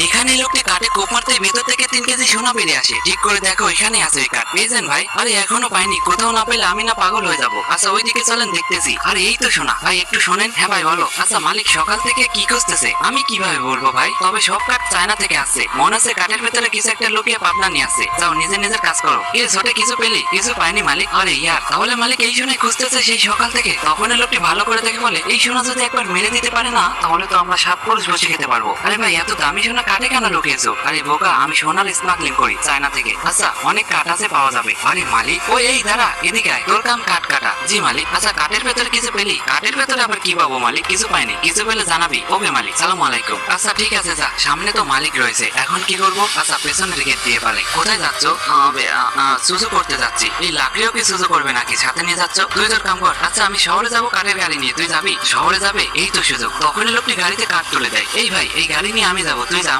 এখানে লোকটি কাটে কোপ মারতে ভেতর থেকে 3 কেজি সোনা বেরিয়ে আসে। ঠিক করে দেখো এখানে আছে ওই কাঠ। পেয়েছেন ভাই? আরে এখনো পাইনি, কোথাও না পেলে আমি না পাগল হয়ে যাবো। আচ্ছা ওইদিকে চলেন, দেখতেছি। আরে এই তো সোনা। ভাই একটু শোনেন। হ্যাঁ ভাই বলো। আচ্ছা মালিক সকাল থেকে কি খুঁজতেছে আমি কিভাবে বলবো ভাই, তবে সব কাঠ চায়না থেকে আসছে। মনে হচ্ছে কাঠের ভেতরে কিছু একটা লুকিয়ে পাবনা নিয়ে আসছে। যাও নিজে নিজের কাজ করো। এ ছোটে কিছু পেলি? কিছু পাইনি মালিক। আরে ইয়ার, তাহলে মালিক এই সোনাই খুঁজতেছে সেই সকাল থেকে। তখন লোকটি ভালো করে দেখে বলে, এই সোনা যদি একবার মেরে দিতে পারে না, তাহলে তো আমরা 7 পুরুষ বসে খেতে পারবো। আরে ভাই এত দামি সোনা কাঠে কেন লুকিয়েছো? আরে বোকা, আমি সোনার স্মাগলিং করি চায়না থেকে। আচ্ছা অনেক কাঠ আছে, পাওয়া যাবে। আরে মালিক, ওই এই দাঁড়া, এদিকে আয়, তোর কাম কাঠ কাটা। জি মালিক। আচ্ছা কাঠের ভেতরে কিছু পেলি? কাঠের ভেতরে আবার কি পাবো মালিক? কিছু পাইনি, কিছু পেলে জানাবি। ওকে মালিক, সালাম আলাইকুম। আচ্ছা ঠিক আছে যা, সামনে তো মালিক রয়েছে, এখন কি করবো? আচ্ছা পেছনের গেট দিয়ে পালে। কোথায় যাচ্ছ? সুজু করতে যাচ্ছি। এই লাকড়িও কি সুজু করবে নাকি? সাথে নিয়ে যাচ্ছ? তুই তোর কাম কর। আচ্ছা আমি শহরে যাবো কাঠের গাড়ি নিয়ে, তুই যাবি? শহরে যাবে, এই তো সুযোগ। তখনই লোকটি গাড়িতে কাঠ তুলে দেয়। এই ভাই, এই গাড়ি নিয়ে আমি যাবো, তুই যা